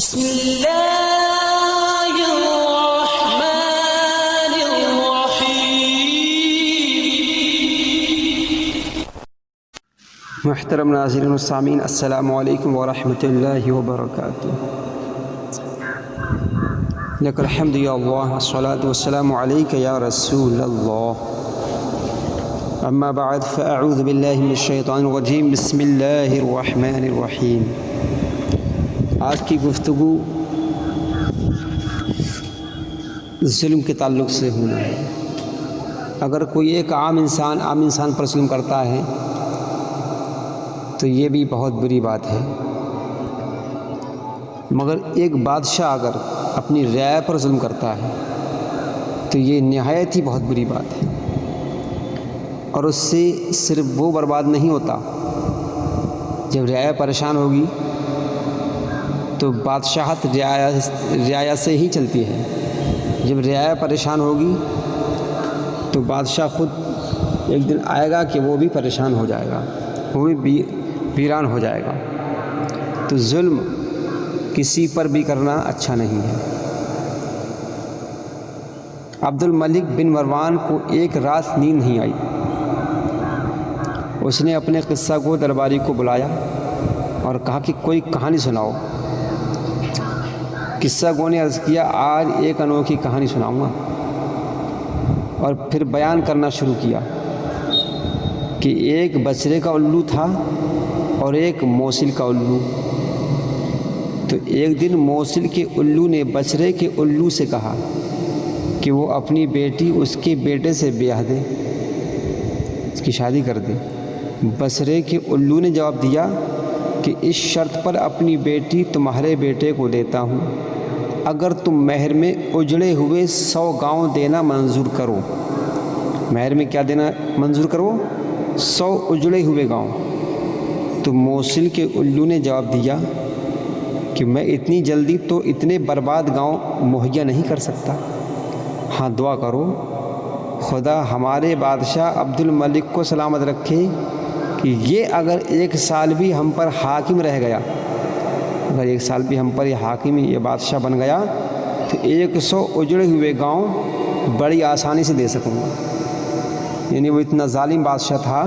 بسم اللہ الرحمن الرحیم۔ محترم ناظرین و سامعین، السلام علیکم ورحمۃ اللہ وبرکاتہ۔ لک الحمد یا اللہ، الصلاۃ والسلام علیک یا رسول اللہ۔ اما بعد فاعوذ باللہ من الشیطان الرجیم، بسم اللہ الرحمن الرحیم۔ آج کی گفتگو ظلم کے تعلق سے ہونا ہے۔ اگر کوئی ایک عام انسان پر ظلم کرتا ہے تو یہ بھی بہت بری بات ہے، مگر ایک بادشاہ اگر اپنی رعایا پر ظلم کرتا ہے تو یہ نہایت ہی بہت بری بات ہے، اور اس سے صرف وہ برباد نہیں ہوتا۔ جب رعایا پریشان ہوگی تو بادشاہت رعایا سے ہی چلتی ہے۔ جب رعایا پریشان ہوگی تو بادشاہ خود ایک دن آئے گا کہ وہ بھی پریشان ہو جائے گا، وہ بھی ویران ہو جائے گا۔ تو ظلم کسی پر بھی کرنا اچھا نہیں ہے۔ عبد الملک بن مروان کو ایک رات نیند نہیں آئی۔ اس نے اپنے قصہ کو درباری کو بلایا اور کہا کہ کوئی کہانی سناؤ۔ قصہ گو نے عرض کیا، آج ایک انوکھی کہانی سناؤں گا، اور پھر بیان کرنا شروع کیا کہ ایک بچڑے کا الو تھا اور ایک موصل کا الو۔ تو ایک دن موصل کے الو نے بچڑے کے الو سے کہا کہ وہ اپنی بیٹی اس کے بیٹے سے بیاہ دے، اس کی شادی کر دے۔ بچڑے کے الو نے جواب دیا کہ اس شرط پر اپنی بیٹی تمہارے بیٹے کو دیتا ہوں اگر تم مہر میں اجڑے ہوئے 100 گاؤں دینا منظور کرو۔ مہر میں کیا دینا منظور کرو؟ 100 اجڑے ہوئے گاؤں۔ تو موصل کے الو نے جواب دیا کہ میں اتنی جلدی تو اتنے برباد گاؤں مہیا نہیں کر سکتا۔ ہاں دعا کرو، خدا ہمارے بادشاہ عبد الملک کو سلامت رکھے کہ یہ اگر 1 سال بھی ہم پر حاکم رہ گیا، اگر 1 سال بھی ہم پر یہ حاکم یہ بادشاہ بن گیا تو 100 اجڑے ہوئے گاؤں بڑی آسانی سے دے سکوں گا۔ یعنی وہ اتنا ظالم بادشاہ تھا،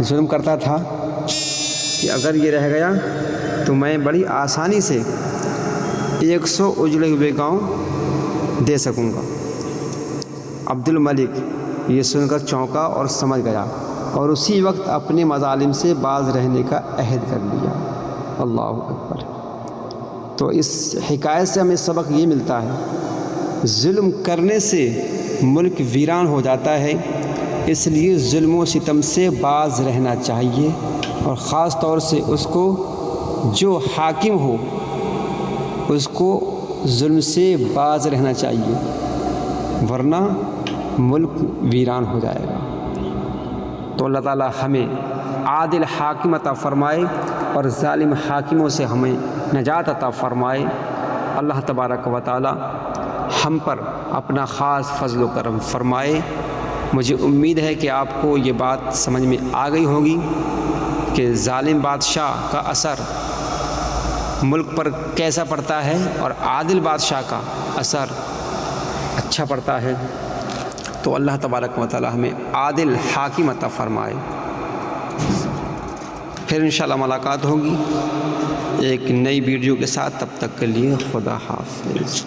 ظلم کرتا تھا کہ اگر یہ رہ گیا تو میں بڑی آسانی سے 100 اجڑے ہوئے گاؤں دے سکوں گا۔ عبد الملک یہ سن کر چونکا اور سمجھ گیا، اور اسی وقت اپنے مظالم سے باز رہنے کا عہد کر لیا۔ اللہ اکبر۔ تو اس حکایت سے ہمیں سبق یہ ملتا ہے، ظلم کرنے سے ملک ویران ہو جاتا ہے، اس لیے ظلم و ستم سے باز رہنا چاہیے، اور خاص طور سے اس کو جو حاکم ہو اس کو ظلم سے باز رہنا چاہیے، ورنہ ملک ویران ہو جائے گا۔ تو اللہ تعالی ہمیں عادل حاکم عطا فرمائے اور ظالم حاکموں سے ہمیں نجات عطا فرمائے۔ اللہ تبارک و تعالی ہم پر اپنا خاص فضل و کرم فرمائے۔ مجھے امید ہے کہ آپ کو یہ بات سمجھ میں آ گئی ہوگی کہ ظالم بادشاہ کا اثر ملک پر کیسا پڑتا ہے اور عادل بادشاہ کا اثر اچھا پڑتا ہے۔ تو اللہ تبارک و تعالی ہمیں عادل حاکم عطا فرمائے۔ پھر انشاءاللہ ملاقات ہوگی ایک نئی ویڈیو کے ساتھ، تب تک کے لیے خدا حافظ۔